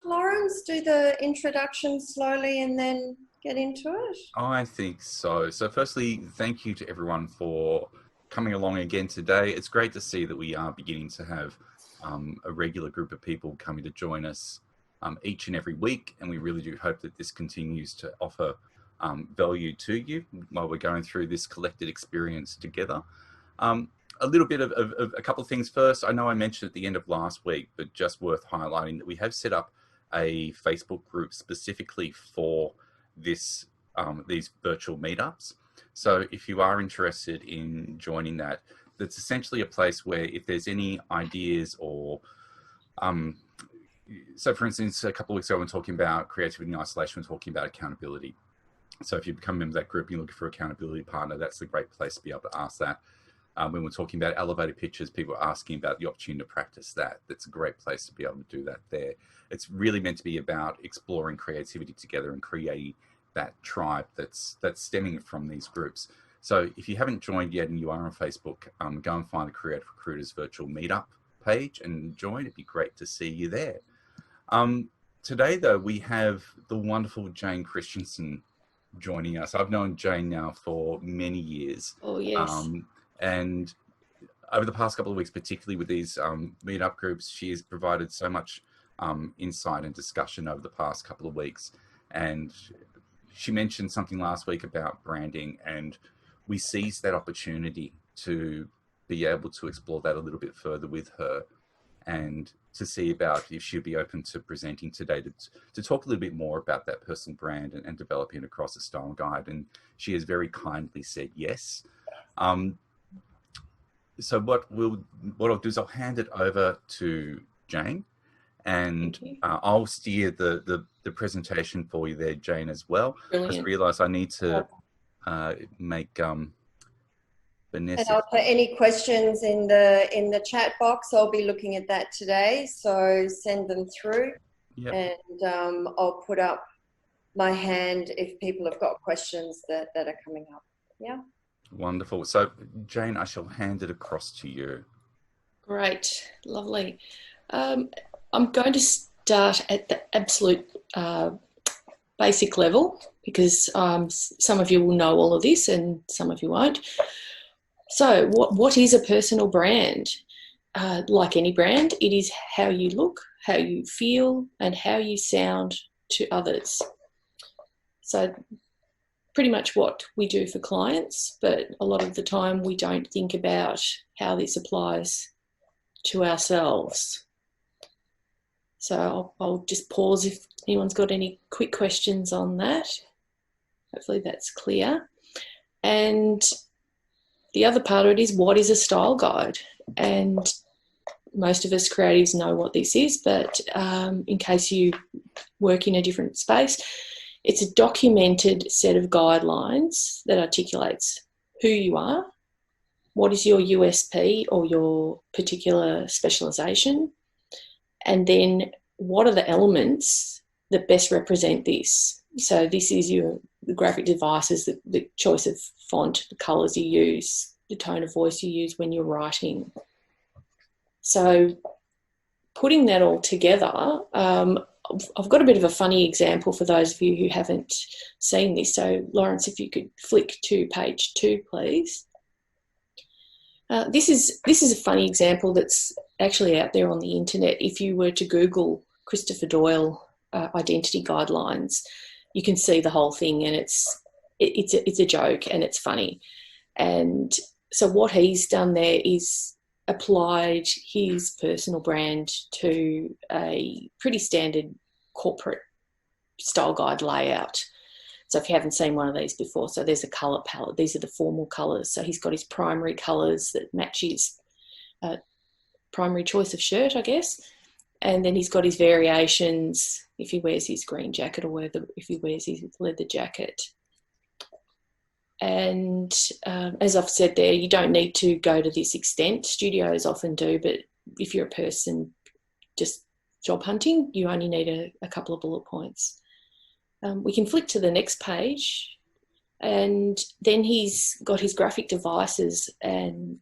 Lawrence, do the introduction slowly and then get into it? I think so. So firstly, thank you to everyone for coming along again today. It's great to see that we are beginning to have a regular group of people coming to join us each and every week. And we really do hope that this continues to offer value to you while we're going through this collected experience together. A little bit of a couple of things first. I know I mentioned at the end of last week, but just worth highlighting that we have set up a Facebook group specifically for this these virtual meetups. So if you are interested in joining that, that's essentially a place where if there's any ideas or so for instance, a couple of weeks ago, we're talking about creativity and isolation, we're talking about accountability. So if you become a member of that group, you're looking for an accountability partner, that's a great place to be able to ask that. When we're talking about elevated pitches, people are asking about the opportunity to practice that. That's a great place to be able to do that there. It's really meant to be about exploring creativity together and creating that tribe that's stemming from these groups. So if you haven't joined yet and you are on Facebook, go and find the Creative Recruiters virtual meetup page and join. It'd be great to see you there. Today, though, we have the wonderful Jane Christensen joining us. I've known Jane now for many years. Oh, yes. And over the past couple of weeks, particularly with these meetup groups, she has provided so much insight and discussion over the past couple of weeks. And she mentioned something last week about branding, and we seized that opportunity to be able to explore that a little bit further with her and to see about if she'd be open to presenting today to talk a little bit more about that personal brand and developing it across a style guide. And she has very kindly said yes. So what I'll do is I'll hand it over to Jane, and I'll steer the presentation for you there, Jane, as well. Brilliant. I just realised I need to make Vanessa. And I'll put any questions in the chat box. I'll be looking at that today, so send them through. Yep. And I'll put up my hand if people have got questions that are coming up. Yeah. Wonderful. So, Jane, I shall hand it across to you. Great. Lovely. I'm going to start at the absolute basic level because some of you will know all of this and some of you won't. So what is a personal brand? Like any brand, it is how you look, how you feel, and how you sound to others. So pretty much what we do for clients, but a lot of the time we don't think about how this applies to ourselves. So I'll just pause if anyone's got any quick questions on that. Hopefully that's clear. And the other part of it is, what is a style guide? And most of us creatives know what this is, but in case you work in a different space, it's a documented set of guidelines that articulates who you are, what is your USP or your particular specialisation, and then what are the elements that best represent this. So this is the graphic devices, the choice of font, the colours you use, the tone of voice you use when you're writing. So putting that all together, I've got a bit of a funny example for those of you who haven't seen this. So Lawrence, if you could flick to page 2, please. This is a funny example that's actually out there on the internet. If you were to Google Christopher Doyle identity guidelines, you can see the whole thing, and it's a joke and it's funny. And so what he's done there is applied his personal brand to a pretty standard corporate style guide layout. So if you haven't seen one of these before, so there's a colour palette. These are the formal colours. So he's got his primary colours that match his primary choice of shirt, I guess. And then he's got his variations if he wears his green jacket or if he wears his leather jacket. And as I've said there, you don't need to go to this extent. Studios often do, but if you're a person just job hunting, you only need a couple of bullet points. We can flick to the next page, and then he's got his graphic devices, and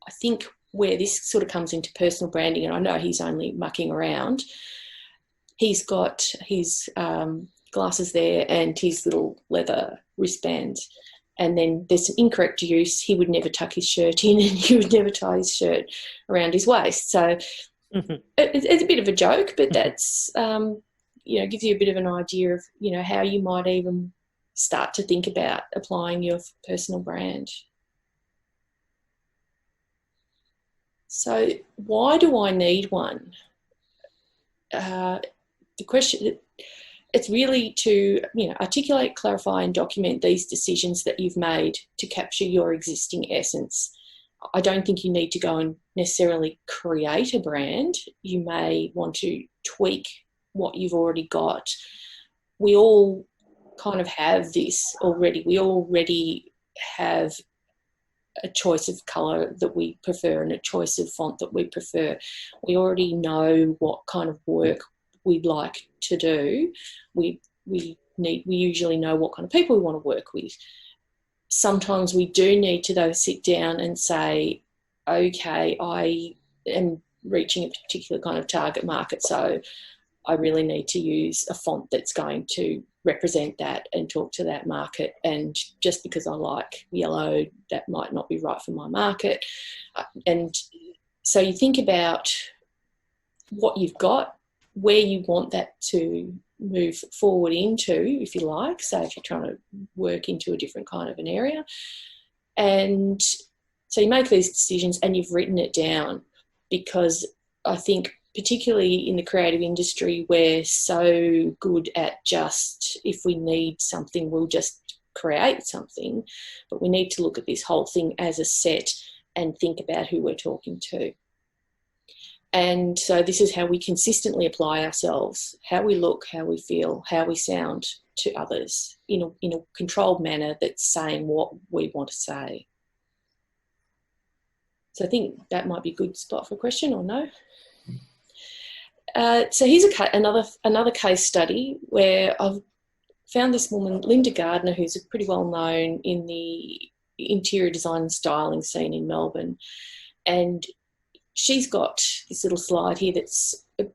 I think where this sort of comes into personal branding, and I know he's only mucking around, he's got his glasses there and his little leather wristbands. And then there's some incorrect use. He would never tuck his shirt in and he would never tie his shirt around his waist. So it's a bit of a joke, but that's, gives you a bit of an idea of, how you might even start to think about applying your personal brand. So why do I need one? The question, it's really to, articulate, clarify and document these decisions that you've made to capture your existing essence. I don't think you need to go and necessarily create a brand. You may want to tweak what you've already got. We all kind of have this already. We already have a choice of colour that we prefer and a choice of font that we prefer. We already know what kind of work we'd like to do. We usually know what kind of people we want to work with. Sometimes we do need to, though, sit down and say, okay, I am reaching a particular kind of target market, so I really need to use a font that's going to represent that and talk to that market. And just because I like yellow, that might not be right for my market. And so you think about what you've got, where you want that to move forward into, if you like. So if you're trying to work into a different kind of an area. And so you make these decisions and you've written it down, because I think particularly in the creative industry, we're so good at just, if we need something, we'll just create something. But we need to look at this whole thing as a set and think about who we're talking to. And so this is how we consistently apply ourselves, how we look, how we feel, how we sound to others in a controlled manner that's saying what we want to say. So I think that might be a good spot for a question, or no? So here's another case study where I've found this woman, Linda Gardner, who's pretty well known in the interior design and styling scene in Melbourne. And she's got this little slide here that's the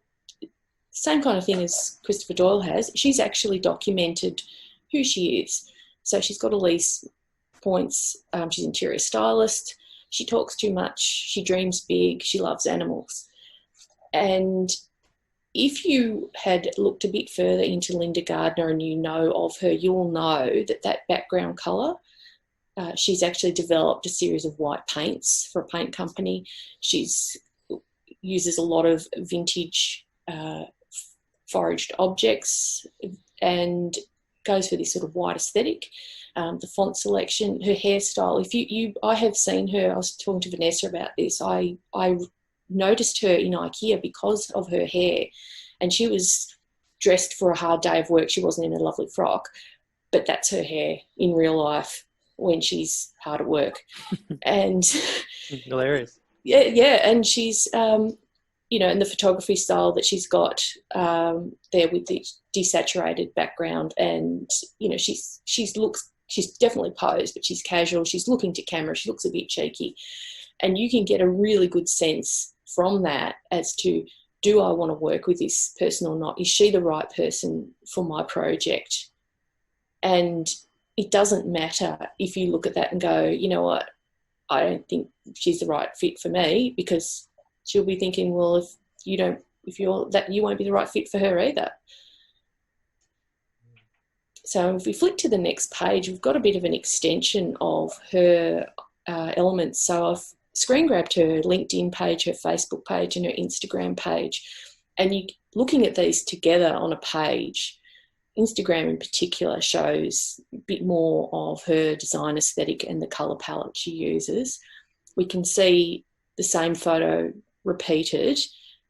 same kind of thing as Christopher Doyle has. She's actually documented who she is. So she's got all these points. She's an interior stylist. She talks too much. She dreams big. She loves animals. And if you had looked a bit further into Linda Gardner and you know of her, you'll know that background colour, she's actually developed a series of white paints for a paint company. She uses a lot of vintage foraged objects and goes for this sort of white aesthetic. The font selection, her hairstyle. I have seen her. I was talking to Vanessa about this. I noticed her in IKEA because of her hair, and she was dressed for a hard day of work. She wasn't in a lovely frock, but that's her hair in real life when she's hard at work. And hilarious. Yeah, and she's and the photography style that she's got there with the desaturated background, and she's definitely posed, but she's casual. She's looking to camera. She looks a bit cheeky, and you can get a really good sense from that as to, do I want to work with this person or not? Is she the right person for my project? And it doesn't matter if you look at that and go, you know what, I don't think she's the right fit for me, because she'll be thinking, well, you won't be the right fit for her either. So if we flick to the next page, we've got a bit of an extension of her elements. So I've screen grabbed her LinkedIn page, her Facebook page and her Instagram page. And you looking at these together on a page, Instagram in particular shows a bit more of her design aesthetic and the colour palette she uses. We can see the same photo repeated.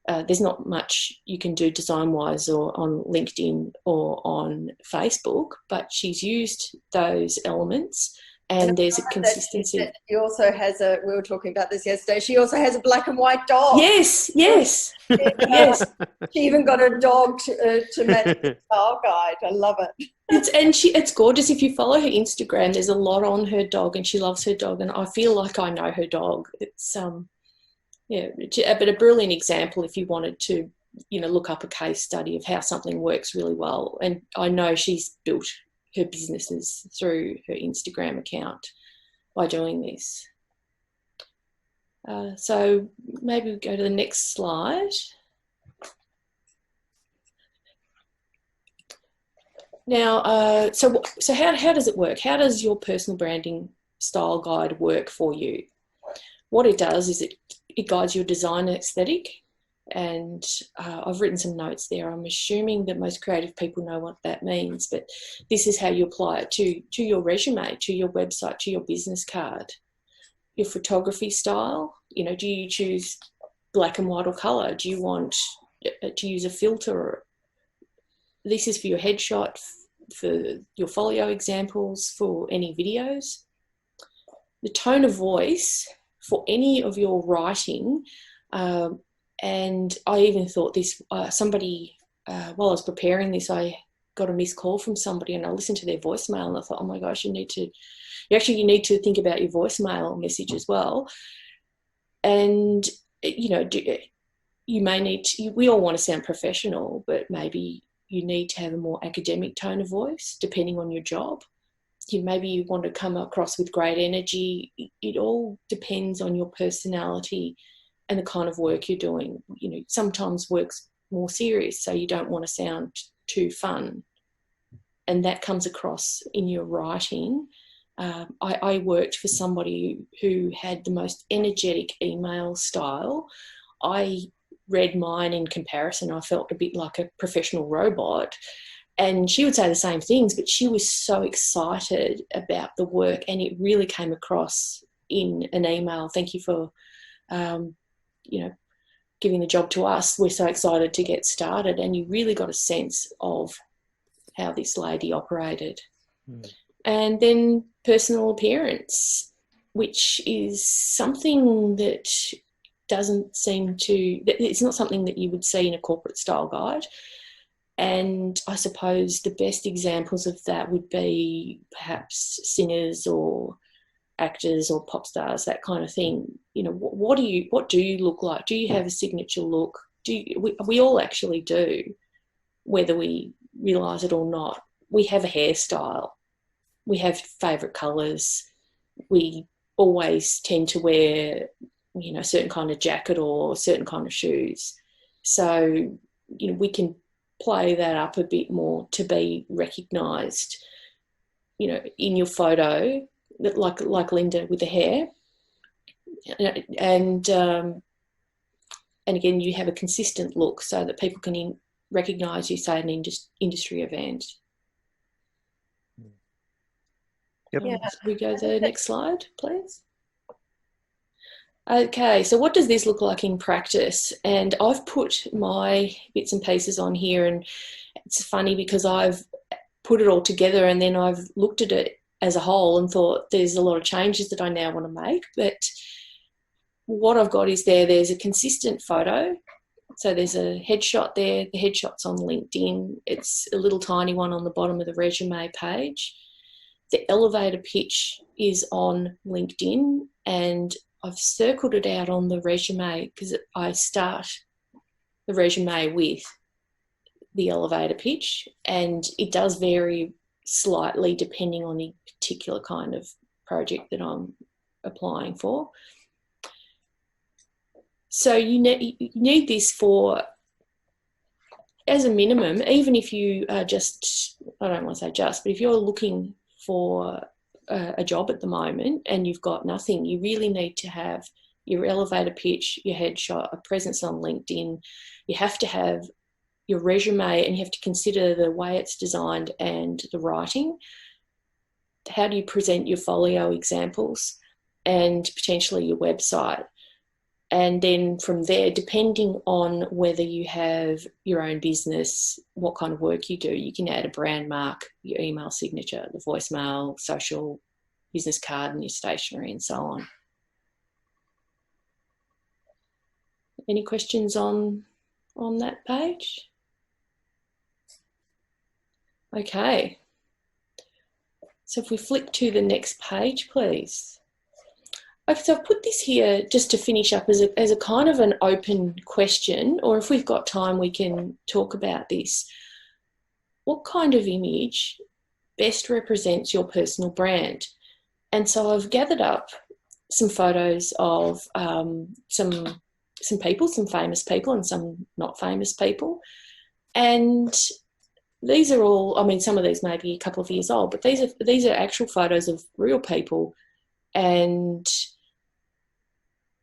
There's not much you can do design-wise or on LinkedIn or on Facebook, but she's used those elements, and there's a consistency. She also has we were talking about this yesterday, she also has a black and white dog. Yes. Yes. She even got a dog to match the style guide. I love it. It's gorgeous. If you follow her Instagram, there's a lot on her dog, and she loves her dog, and I feel like I know her dog. It's but a brilliant example if you wanted to look up a case study of how something works really well. And I know she's built her businesses through her Instagram account by doing this. So maybe we go to the next slide. Now, so how does it work? How does your personal branding style guide work for you? What it does is it guides your design aesthetic, and I've written some notes there. I'm assuming that most creative people know what that means, but this is how you apply it to your resume, to your website, to your business card. Your photography style, do you choose black and white or colour? Do you want to use a filter? This is for your headshot, for your folio examples, for any videos. The tone of voice for any of your writing, and I even thought this, somebody, while I was preparing this, I got a missed call from somebody and I listened to their voicemail and I thought, oh my gosh, you need to think about your voicemail message as well. And, you may need to, we all want to sound professional, but maybe you need to have a more academic tone of voice, depending on your job. Maybe you want to come across with great energy. It all depends on your personality and the kind of work you're doing. Sometimes work's more serious, so you don't want to sound too fun. And that comes across in your writing. I worked for somebody who had the most energetic email style. I read mine in comparison. I felt a bit like a professional robot. And she would say the same things, but she was so excited about the work, and it really came across in an email. Thank you for, giving the job to us. We're so excited to get started. And you really got a sense of how this lady operated. Mm. And then personal appearance, which is something that it's not something that you would see in a corporate style guide. And I suppose the best examples of that would be perhaps singers or actors or pop stars, that kind of thing. What do you look like? Do you have a signature look? We all actually do, whether we realise it or not. We have a hairstyle. We have favourite colours. We always tend to wear, a certain kind of jacket or certain kind of shoes. So, we can play that up a bit more to be recognised, in your photo, like Linda with the hair. And again, you have a consistent look so that people can recognise you, say, at an industry event. Yep. Yeah. We go to the next slide, please. Okay, so what does this look like in practice? And I've put my bits and pieces on here, and it's funny because I've put it all together and then I've looked at it as a whole and thought there's a lot of changes that I now want to make. But what I've got is there's a consistent photo. So there's a headshot there. The headshot's on LinkedIn. It's a little tiny one on the bottom of the resume page. The elevator pitch is on LinkedIn, and I've circled it out on the resume because I start the resume with the elevator pitch, and it does vary slightly depending on the particular kind of project that I'm applying for. So you need this for, as a minimum, even if you are just, I don't want to say just, but if you're looking for a job at the moment and you've got nothing, you really need to have your elevator pitch, your headshot, a presence on LinkedIn. You have to have your resume, and you have to consider the way it's designed and the writing. How do you present your folio examples and potentially your website? And then from there, depending on whether you have your own business, what kind of work you do, you can add a brand mark, your email signature, the voicemail, social, business card, and your stationery, and so on. Any questions on that page? Okay. So if we flick to the next page, please. Okay, so I've put this here just to finish up as a kind of an open question, or if we've got time, we can talk about this. What kind of image best represents your personal brand? And so I've gathered up some photos of some people, some famous people and some not famous people. And these are all, I mean, some of these may be a couple of years old, but these are actual photos of real people, and,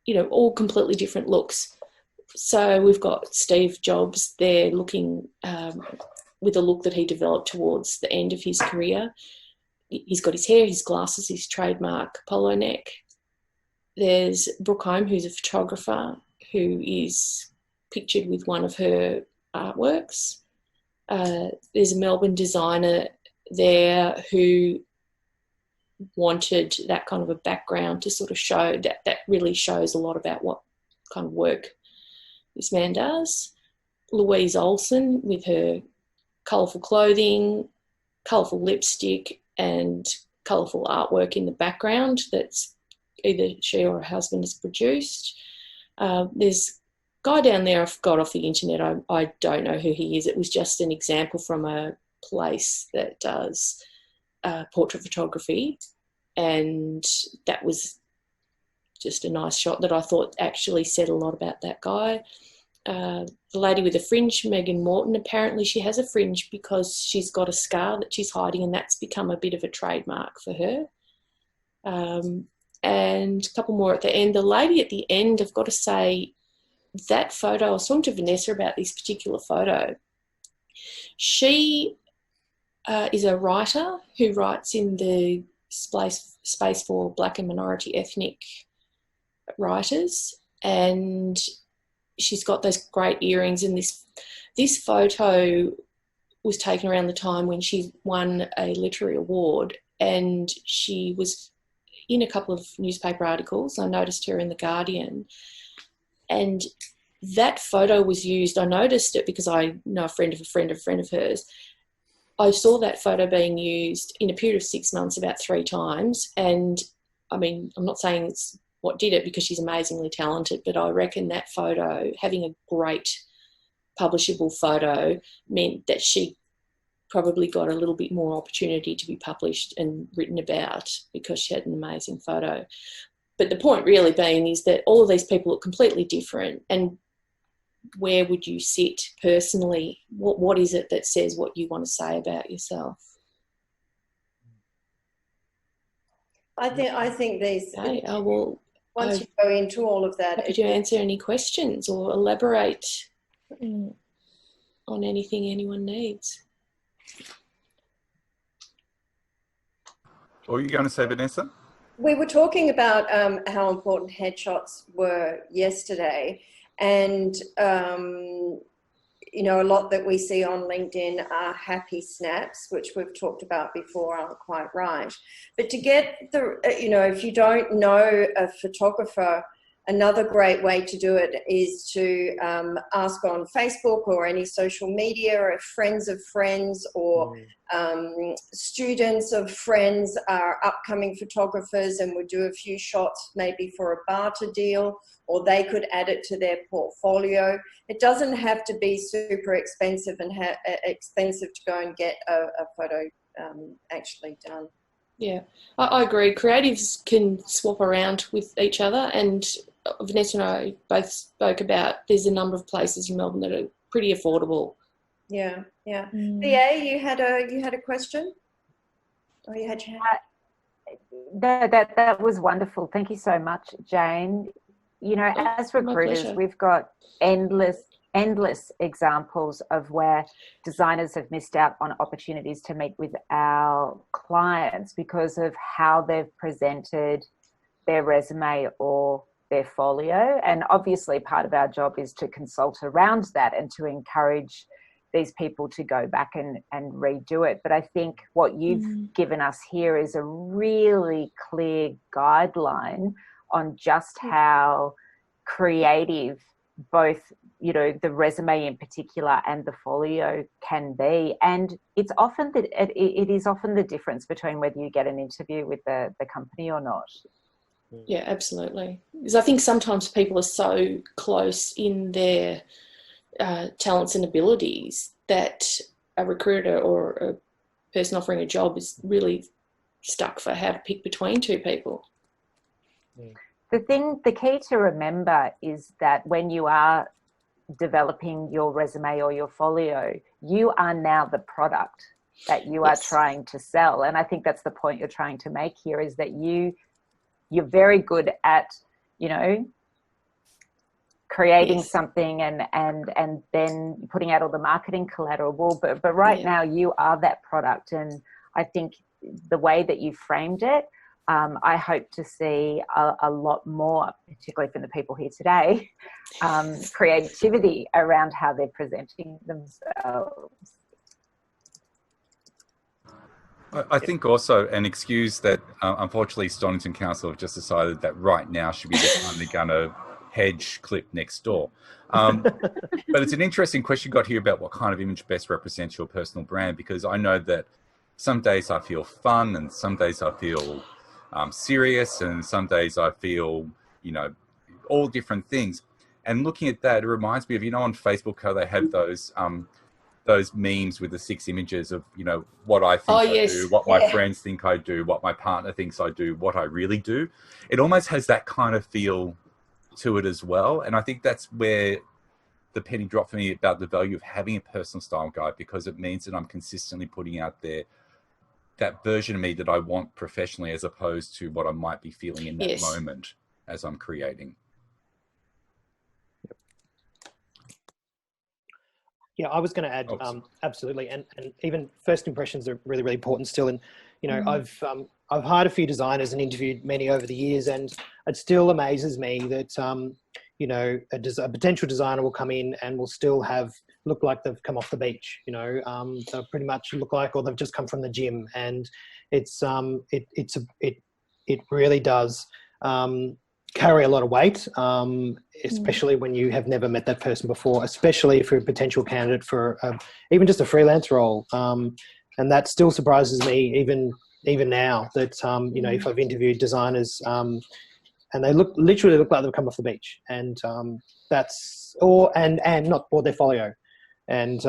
you know, all completely different looks. So we've got Steve Jobs there looking with a look that he developed towards the end of his career. He's got his hair, his glasses, his trademark polo neck. There's Brooke Home, who's a photographer, who is pictured with one of her artworks. There's a Melbourne designer there who wanted that kind of a background to sort of show that really shows a lot about what kind of work this man does. Louise Olsen with her colourful clothing, colourful lipstick and colourful artwork in the background that's either she or her husband has produced. There's a guy down there I've got off the internet. I don't know who he is. It was just an example from a place that does portrait photography, and that was just a nice shot that I thought actually said a lot about that guy. The lady with the fringe, Megan Morton, apparently she has a fringe because she's got a scar that she's hiding, and that's become a bit of a trademark for her. And a couple more at the end. The lady at the end, I've got to say, that photo, I was talking to Vanessa about this particular photo. She is a writer who writes in the space for Black and minority ethnic writers, and she's got those great earrings. And this photo was taken around the time when she won a literary award, and she was in a couple of newspaper articles. I noticed her in The Guardian, and that photo was used. I noticed it because I know a friend of a friend of a friend of hers. I saw that photo being used in a period of 6 months about 3 times. And I mean, I'm not saying it's what did it, because she's amazingly talented, but I reckon that photo, having a great publishable photo, meant that she probably got a little bit more opportunity to be published and written about because she had an amazing photo. But the point really being is that all of these people look completely different, and where would you sit personally? What is it that says what you want to say about yourself? I think these. Okay. Oh, well, once you go into all of that, happy to answer any questions or elaborate on anything anyone needs. What were you going to say, Vanessa? We were talking about how important headshots were yesterday, and you know, a lot that we see on LinkedIn are happy snaps, which we've talked about before, aren't quite right. But to get the, you know, if you don't know a photographer, another great way to do it is to ask on Facebook or any social media, or if friends of friends or students of friends are upcoming photographers and would do a few shots maybe for a barter deal, or they could add it to their portfolio. It doesn't have to be super expensive and expensive to go and get a photo actually done. Yeah, I agree. Creatives can swap around with each other, and Vanessa and I both spoke about there's a number of places in Melbourne that are pretty affordable. Yeah, yeah. BA, you had a question? Or you had your hand? That was wonderful. Thank you so much, Jane. You know, as recruiters, we've got endless examples of where designers have missed out on opportunities to meet with our clients because of how they've presented their resume or their folio. And obviously part of our job is to consult around that and to encourage these people to go back and redo it. But I think what you've given us here is a really clear guideline on just how creative both, you know, the resume in particular and the folio can be. And it's often that it is often the difference between whether you get an interview with the company or not. Yeah, absolutely. Because I think sometimes people are so close in their talents and abilities that a recruiter or a person offering a job is really stuck for how to pick between two people. The key to remember is that when you are developing your resume or your folio, you are now the product that you are trying to sell. And I think that's the point you're trying to make here, is that you're very good at, you know, creating something and then putting out all the marketing collateral. But right now you are that product. And I think the way that you framed it, I hope to see a lot more, particularly from the people here today, creativity around how they're presenting themselves. I think also, and excuse that, unfortunately, Stonington Council have just decided that right now should be the time they're going to hedge clip next door. But it's an interesting question you got here about what kind of image best represents your personal brand, because I know that some days I feel fun and some days I feel serious and some days I feel, you know, all different things. And looking at that, it reminds me of, you know, on Facebook how they have those memes with the 6 images of, you know, what I think I do, what my friends think I do, what my partner thinks I do, what I really do. It almost has that kind of feel to it as well. And I think that's where the penny dropped for me about the value of having a personal style guide, because it means that I'm consistently putting out there that version of me that I want professionally, as opposed to what I might be feeling in that moment as I'm creating. Yeah, I was going to add, absolutely, and even first impressions are really, really important still. And you know, I've hired a few designers and interviewed many over the years, and it still amazes me that you know, a potential designer will come in and will still look like they've come off the beach. You know, they'll pretty much look like, or they've just come from the gym, and it really does carry a lot of weight, especially when you have never met that person before, especially if you're a potential candidate for even just a freelance role. And that still surprises me even now, that, you know, if I've interviewed designers and they literally look like they've come off the beach, and that's, and not bought their folio. And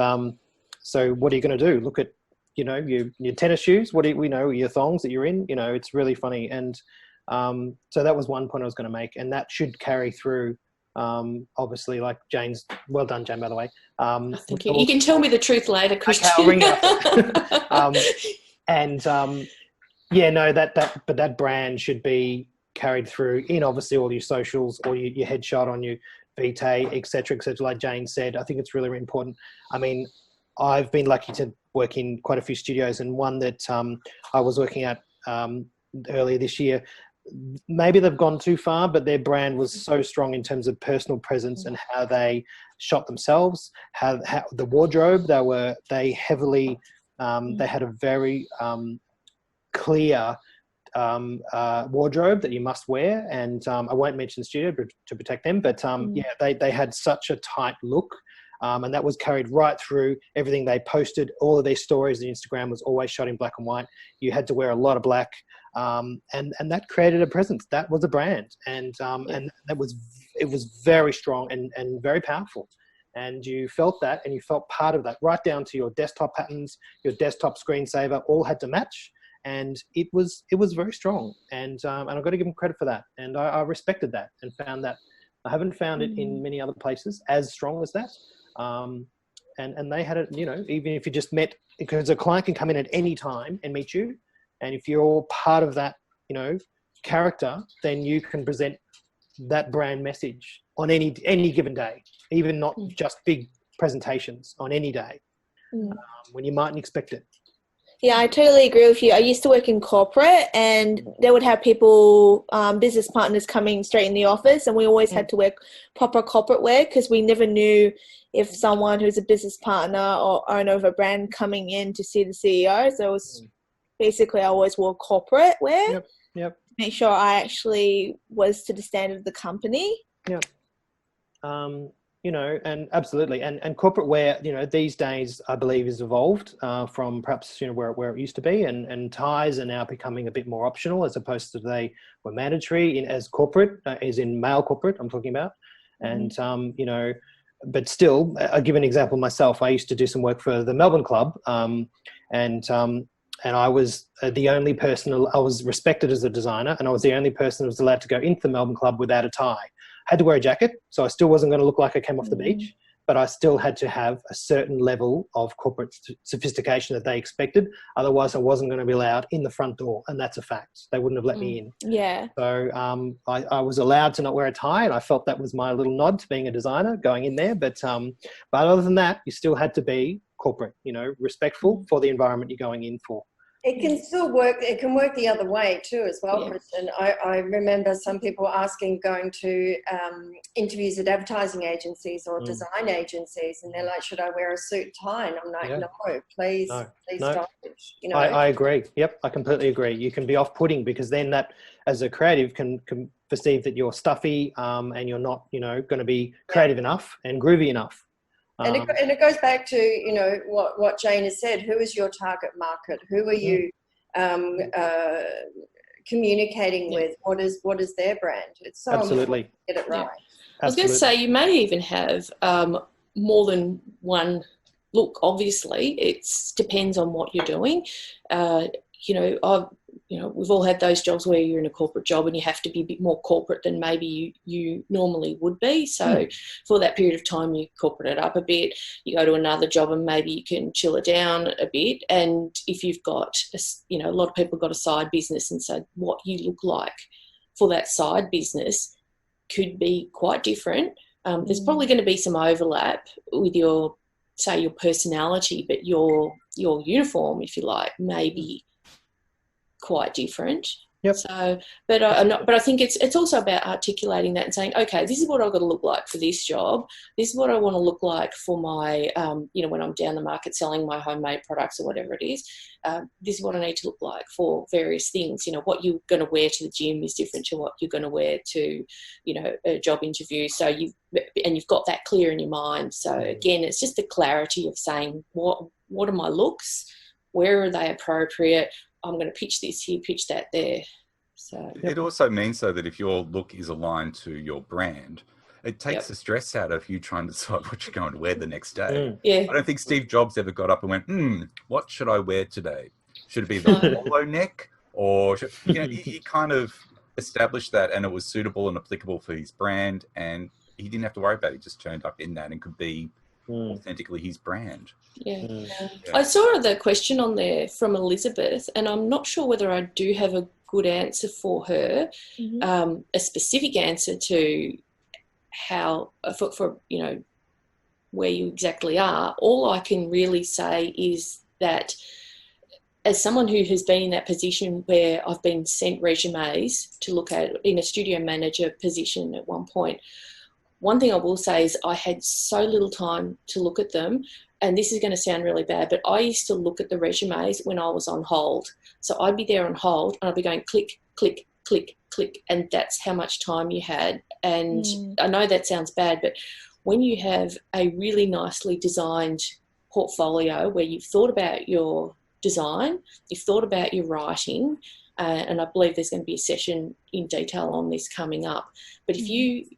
so what are you going to do? Look at, you know, your tennis shoes, your thongs that you're in, you know, it's really funny. And so that was one point I was going to make, and that should carry through. Obviously, like Jane's, well done, Jane, by the way. Thank you. You can tell me the truth later, Christian. Okay, I'll ring you after. Yeah, no, but that brand should be carried through in obviously all your socials, or your headshot on your vitae, etc., like Jane said. I think it's really, really important. I mean, I've been lucky to work in quite a few studios, and one that I was working at earlier this year, maybe they've gone too far, but their brand was so strong in terms of personal presence and how they shot themselves, how the wardrobe, they heavily, they had a very clear wardrobe that you must wear. And I won't mention the studio to protect them, but yeah, they had such a tight look. And that was carried right through everything they posted. All of their stories on Instagram was always shot in black and white. You had to wear a lot of black, and that created a presence. That was a brand, and it was very strong and very powerful. And you felt that, and you felt part of that, right down to your desktop patterns, your desktop screensaver, all had to match. And it was very strong. And I've got to give them credit for that. And I respected that and found that. I haven't found it in many other places as strong as that. And they had it, you know, even if you just met, because a client can come in at any time and meet you. And if you're part of that, you know, character, then you can present that brand message on any given day, even not just big presentations, on any day when you mightn't expect it. Yeah, I totally agree with you. I used to work in corporate, and they would have people, business partners coming straight in the office, and we always had to wear proper corporate wear, because we never knew if someone who's a business partner or owner of a brand coming in to see the CEO. So it was basically, I always wore corporate wear. Yep. Make sure I actually was to the standard of the company. Yep. you know, and absolutely. And corporate wear, you know, these days, I believe, is evolved from perhaps, you know, where it used to be. And ties are now becoming a bit more optional as opposed to they were mandatory as corporate, as in male corporate, I'm talking about. And, you know, but still, I'll give an example myself. I used to do some work for the Melbourne Club, and I was the only person, I was respected as a designer, and I was the only person who was allowed to go into the Melbourne Club without a tie. Had to wear a jacket, so I still wasn't going to look like I came off the beach, but I still had to have a certain level of corporate sophistication that they expected. Otherwise, I wasn't going to be allowed in the front door, and that's a fact. They wouldn't have let me in. Yeah. So I was allowed to not wear a tie, and I felt that was my little nod to being a designer going in there. But other than that, you still had to be corporate, you know, respectful for the environment you're going in for. It can still work. It can work the other way too, as well, Kristen. I remember some people asking, going to interviews at advertising agencies or design agencies, and they're like, "Should I wear a suit and tie?" And I'm like, "No, please don't." You know, I agree. Yep, I completely agree. You can be off-putting because then that, as a creative, can perceive that you're stuffy and you're not, you know, going to be creative enough and groovy enough. And it goes back to, you know, what Jane has said. Who is your target market? Who are you communicating with? What is their brand? It's so important to get it right. I was going to say, you may even have more than one look. Obviously, it depends on what you're doing. We've all had those jobs where you're in a corporate job and you have to be a bit more corporate than maybe you normally would be. So for that period of time, you corporate it up a bit. You go to another job and maybe you can chill it down a bit. And if you've got, a lot of people got a side business, and so what you look like for that side business could be quite different. There's probably going to be some overlap with your personality, but your uniform, if you like, maybe quite different. Yep. So, but I think it's also about articulating that and saying, okay, this is what I've got to look like for this job. This is what I want to look like for my, when I'm down the market selling my homemade products or whatever it is. This is what I need to look like for various things. You know, what you're going to wear to the gym is different to what you're going to wear to, you know, a job interview. So you've got that clear in your mind. So again, it's just the clarity of saying what are my looks, where are they appropriate. I'm going to pitch this here, pitch that there. So it also means, though, that if your look is aligned to your brand, it takes the stress out of you trying to decide what you're going to wear the next day. I don't think Steve Jobs ever got up and went, what should I wear today? Should it be the hollow neck? Or, he kind of established that, and it was suitable and applicable for his brand, and he didn't have to worry about it. He just turned up in that and could be authentically his brand. I saw the question on there from Elizabeth, and I'm not sure whether I do have a good answer for her, a specific answer to how for where you exactly are. All I can really say is that as someone who has been in that position where I've been sent resumes to look at in a studio manager position at one point, one thing I will say is I had so little time to look at them, and this is going to sound really bad, but I used to look at the resumes when I was on hold. So I'd be there on hold and I'd be going click, click, click, click, and that's how much time you had. And I know that sounds bad, but when you have a really nicely designed portfolio where you've thought about your design, you've thought about your writing, and I believe there's going to be a session in detail on this coming up, but if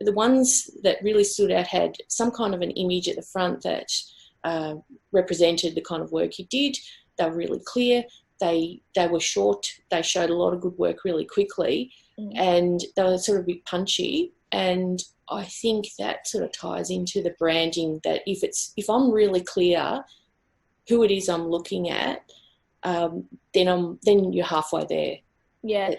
the ones that really stood out had some kind of an image at the front that represented the kind of work you did. They were really clear. They were short. They showed a lot of good work really quickly, and they were sort of a bit punchy. And I think that sort of ties into the branding, that if I'm really clear who it is I'm looking at, then you're halfway there. Yeah.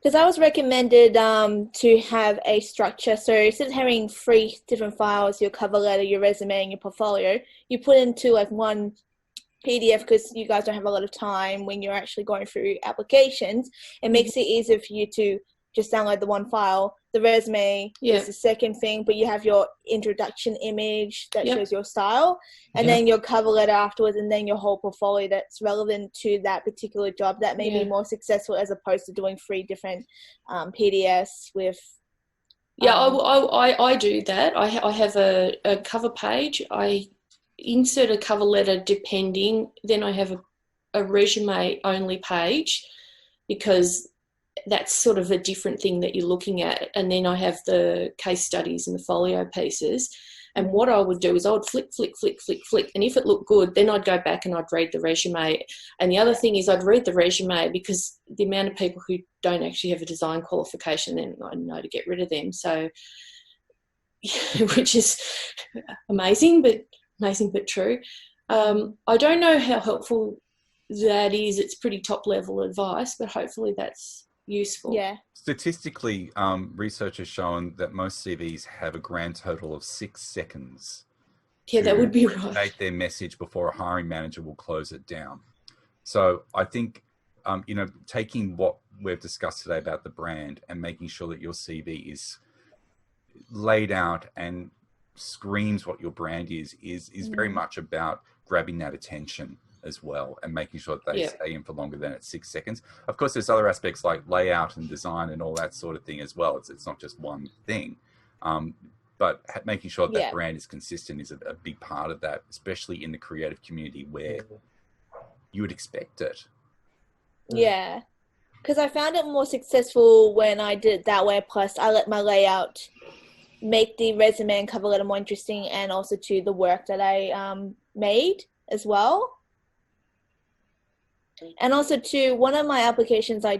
Because I was recommended to have a structure. So instead of having 3 different files, your cover letter, your resume, and your portfolio, you put into like one PDF, because you guys don't have a lot of time when you're actually going through applications. It makes it easier for you to just download the one file. The resume is the second thing, but you have your introduction image that shows your style, and then your cover letter afterwards, and then your whole portfolio that's relevant to that particular job that may be more successful, as opposed to doing 3 different PDFs with Yeah, I do that. I have a cover page. I insert a cover letter depending. Then I have a resume only page because that's sort of a different thing that you're looking at. And then I have the case studies and the folio pieces. And what I would do is I would flick. And if it looked good, then I'd go back and I'd read the resume. And the other thing is I'd read the resume because the amount of people who don't actually have a design qualification, then I know to get rid of them. So, which is amazing, but true. I don't know how helpful that is. It's pretty top level advice, but hopefully that's useful. Yeah. Statistically, research has shown that most CVs have a grand total of 6 seconds. Yeah, that would be right. Make their message before a hiring manager will close it down. So I think, taking what we've discussed today about the brand and making sure that your CV is laid out and screams what your brand is very much about grabbing that attention as well and making sure that they stay in for longer than at 6 seconds. Of course, there's other aspects like layout and design and all that sort of thing as well. It's not just one thing. But making sure that brand is consistent is a big part of that, especially in the creative community where you would expect it. Yeah, because I found it more successful when I did it that way. Plus, I let my layout make the resume and cover letter more interesting, and also to the work that I made as well. And also to one of my applications I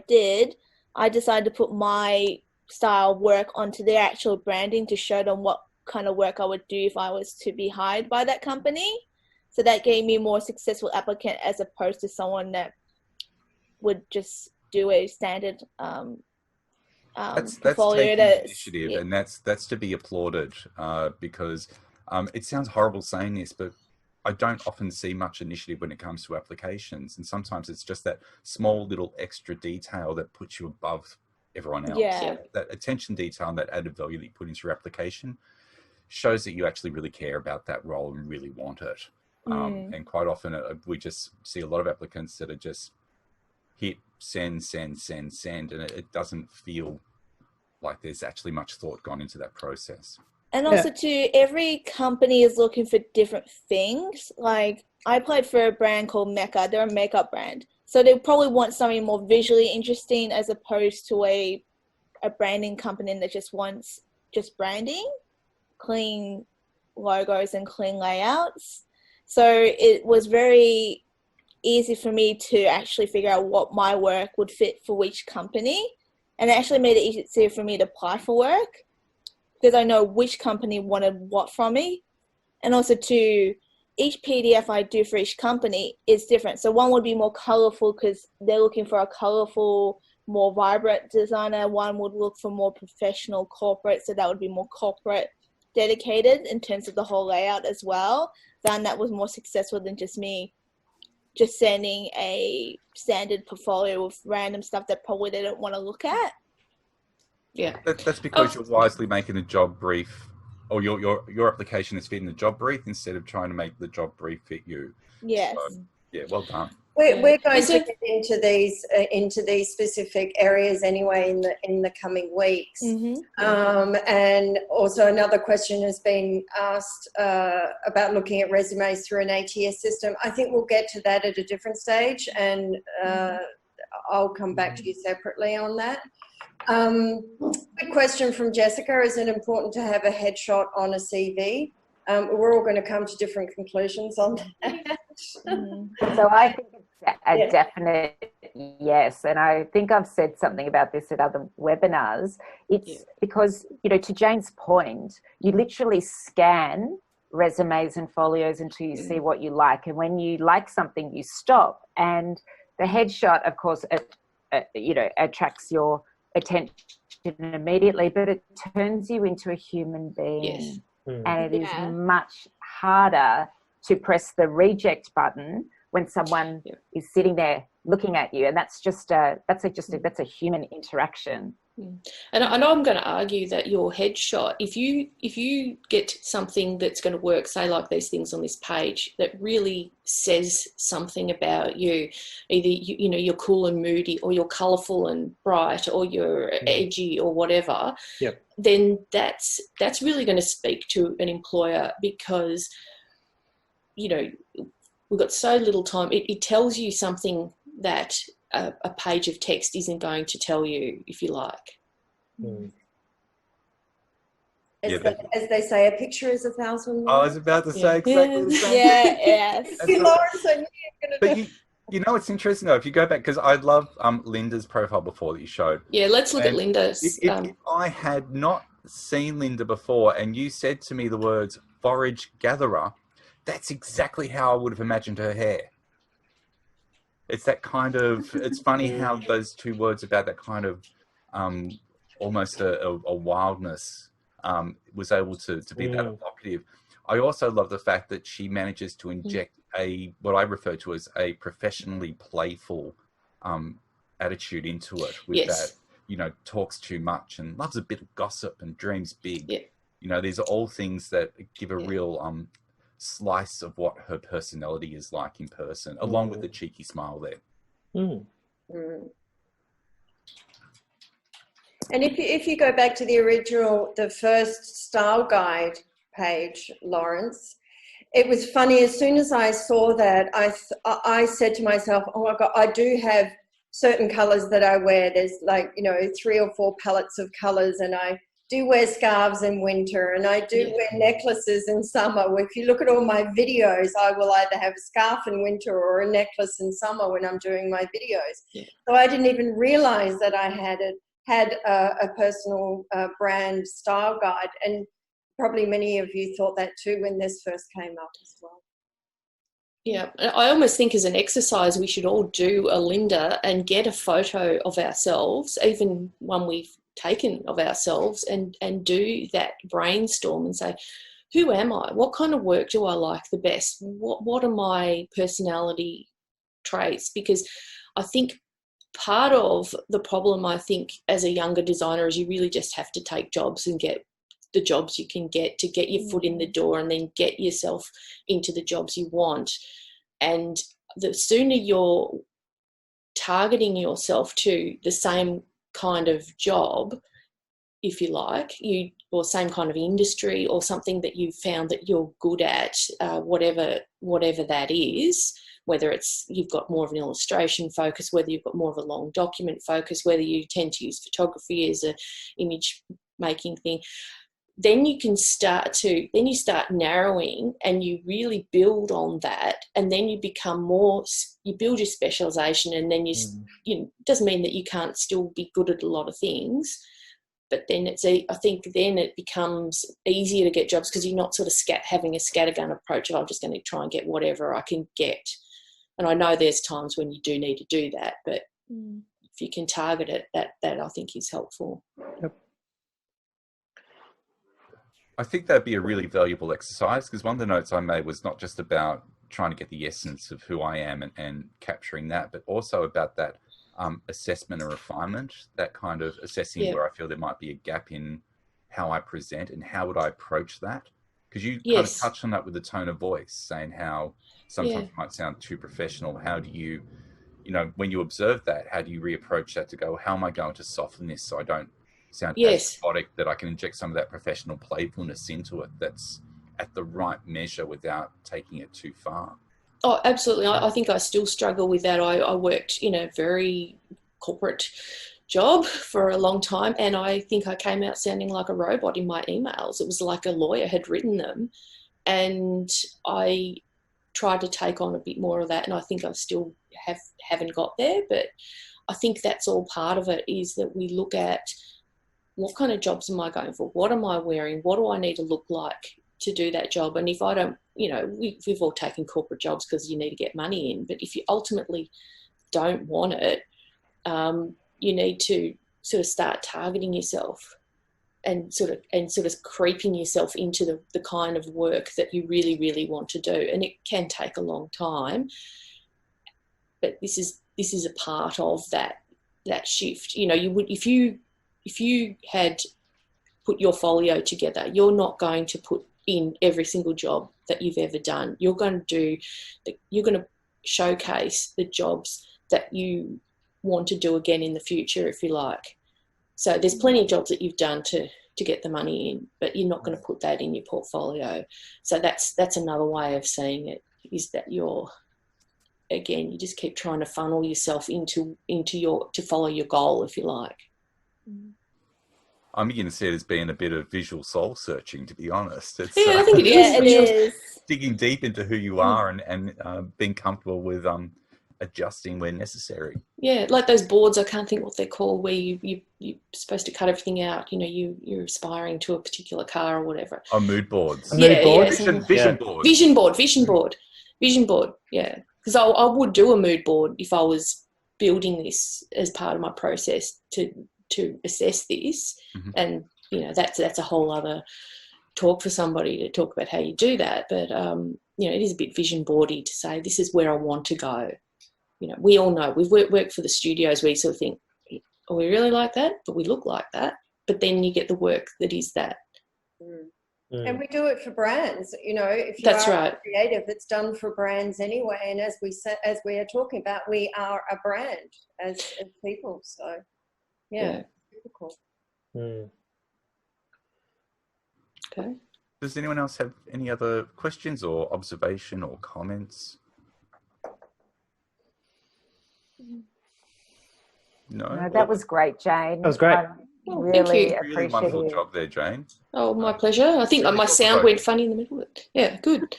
decided to put my style work onto their actual branding to show them what kind of work I would do if I was to be hired by that company. So that gave me a more successful applicant as opposed to someone that would just do a standard that's portfolio. Taking initiative, and that's to be applauded because it sounds horrible saying this, but I don't often see much initiative when it comes to applications, and sometimes it's just that small little extra detail that puts you above everyone else. Yeah. That attention detail and that added value that you put into your application shows that you actually really care about that role and really want it. And quite often we just see a lot of applicants that are just hit send, and it doesn't feel like there's actually much thought gone into that process. And also too, every company is looking for different things. Like I applied for a brand called Mecca. They're a makeup brand. So they probably want something more visually interesting as opposed to a branding company that just wants just branding, clean logos and clean layouts. So it was very easy for me to actually figure out what my work would fit for which company. And it actually made it easier for me to apply for work, because I know which company wanted what from me. And also to each PDF I do for each company is different. So one would be more colorful because they're looking for a colorful, more vibrant designer. One would look for more professional corporate. So that would be more corporate dedicated in terms of the whole layout as well. Then that was more successful than just me just sending a standard portfolio of random stuff that probably they don't want to look at. Yeah, that's because you're wisely making the job brief, or your application is fitting the job brief instead of trying to make the job brief fit you. Yes. So, yeah, well done. We're going to get into these specific areas anyway in the coming weeks. And also another question has been asked about looking at resumes through an ATS system. I think we'll get to that at a different stage, and I'll come back to you separately on that. Good question from Jessica. Is it important to have a headshot on a CV? We're all going to come to different conclusions on that. So I think it's a definite yes. And I think I've said something about this at other webinars. It's because, to Jane's point, you literally scan resumes and folios until you see what you like. And when you like something, you stop. And the headshot, of course, attracts your attention immediately, but it turns you into a human being. Yes. And it is much harder to press the reject button when someone is sitting there looking at you, and that's a human interaction. And I'm going to argue that your headshot, if you get something that's going to work, say like these things on this page, that really says something about you, either you're cool and moody, or you're colourful and bright, or you're edgy, or whatever, then that's really going to speak to an employer, because we've got so little time. It tells you something that a page of text isn't going to tell you, if you like. As they say, a picture is 1,000 words. I was about to say exactly the same. Yes. Lawrence, I knew you were going to But it's interesting though, if you go back, because I love Linda's profile before that you showed. Yeah, let's look at Linda's. If I had not seen Linda before and you said to me the words forage gatherer, that's exactly how I would have imagined her hair. It's that kind of, it's funny how those two words about that kind of almost a wildness was able to be that evocative. I also love the fact that she manages to inject what I refer to as a professionally playful attitude into it, with that, talks too much and loves a bit of gossip and dreams big. These are all things that give a real slice of what her personality is like in person, along with the cheeky smile there. And if you go back to the first style guide page, Lawrence, it was funny. As soon as I saw that, I said to myself, oh my God, I do have certain colors that I wear. There's 3 or 4 palettes of colors, and I do wear scarves in winter, and I do wear necklaces in summer. If you look at all my videos, I will either have a scarf in winter or a necklace in summer when I'm doing my videos. So I didn't even realize that I had a personal brand style guide, and probably many of you thought that too when this first came up as well. Yeah, I almost think as an exercise we should all do a Linda and get a photo of ourselves, even one we've taken of ourselves, and do that brainstorm and say, who am I? What kind of work do I like the best? What are my personality traits? Because I think part of the problem, I think, as a younger designer, is you really just have to take jobs and get the jobs you can get to get your foot in the door, and then get yourself into the jobs you want. And the sooner you're targeting yourself to the same kind of job, if you like, or same kind of industry, or something that you've found that you're good at, whatever that is, whether it's you've got more of an illustration focus, whether you've got more of a long document focus, whether you tend to use photography as an image making thing, then you start narrowing, and you really build on that, and then you build your specialization, and then it doesn't mean that you can't still be good at a lot of things, but then I think then it becomes easier to get jobs, because you're not sort of having a scattergun approach of, I'm just going to try and get whatever I can get. And I know there's times when you do need to do that, but if you can target it, that I think is helpful. Yep. I think that'd be a really valuable exercise, because one of the notes I made was not just about trying to get the essence of who I am and capturing that, but also about that assessment and refinement, that kind of assessing where I feel there might be a gap in how I present and how would I approach that. Because you kind of touched on that with the tone of voice, saying how sometimes it might sound too professional. How do you, when you observe that, how do you reapproach that to go, how am I going to soften this so I don't sound as robotic, that I can inject some of that professional playfulness into it that's at the right measure without taking it too far? Oh, absolutely. I think I still struggle with that. I worked in a very corporate job for a long time, and I think I came out sounding like a robot in my emails. It was like a lawyer had written them, and I tried to take on a bit more of that, and I think I still haven't got there, but I think that's all part of it, is that we look at what kind of jobs am I going for? What am I wearing? What do I need to look like to do that job? And if I don't, we've all taken corporate jobs because you need to get money in, but if you ultimately don't want it, you need to sort of start targeting yourself and sort of creeping yourself into the kind of work that you really, really want to do. And it can take a long time, but this is a part of that shift. If you if you had put your folio together, you're not going to put in every single job that you've ever done. You're going to showcase the jobs that you want to do again in the future, if you like. So there's plenty of jobs that you've done to get the money in, but you're not going to put that in your portfolio. So that's another way of seeing it, is that you just keep trying to funnel yourself into to follow your goal, if you like. I'm beginning to see it as being a bit of visual soul searching, to be honest. It's, I think it is. Yeah, it is. Digging deep into who you are and being comfortable with adjusting where necessary. Yeah, like those boards, I can't think what they're called, where you're supposed to cut everything out. You know, you're aspiring to a particular car or whatever. Oh, mood boards. Mood board? Vision board. Vision board, yeah. Because I would do a mood board if I was building this as part of my process to assess this. And, you know, that's a whole other talk for somebody to talk about how you do that. But, you know, it is a bit vision boardy to say, this is where I want to go. You know, we all know, we've worked for the studios where you sort of think, oh, we really like that, but we look like that. But then you get the work that is that. And we do it for brands, you know, if you That's are right. creative, it's done for brands anyway. And as we are talking about, we are a brand as people. So, yeah. Super cool. Okay. Does anyone else have any other questions or observation or comments? No, that was great, Jane. That was great. Thank you. Really wonderful job there, Jane. Oh, my pleasure. I think my sound went funny in the middle of it. Yeah, good.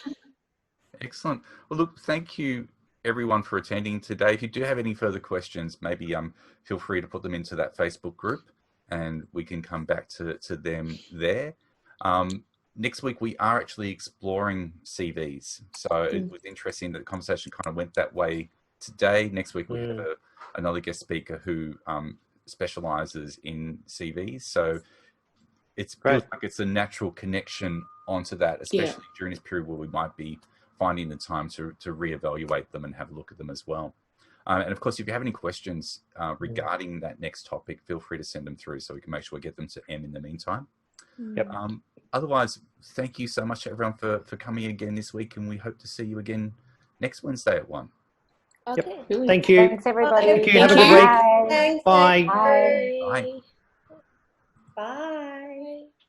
Excellent. Well, look, thank you everyone for attending today. If you do have any further questions, maybe feel free to put them into that Facebook group and we can come back to them there. Next week, we are actually exploring CVs. So it was interesting that the conversation kind of went that way today. Next week, we have another guest speaker who specializes in CVs. So it feels like it's a natural connection onto that, especially during this period where we might be finding the time to reevaluate them and have a look at them as well. And of course, if you have any questions regarding that next topic, feel free to send them through so we can make sure we get them to Em in the meantime. Otherwise, thank you so much to everyone for coming again this week, and we hope to see you again next Wednesday at 1. Okay. Thank you. Thanks, everybody. Thank you. Have a good week. Thanks. Bye. Bye. Bye. Bye.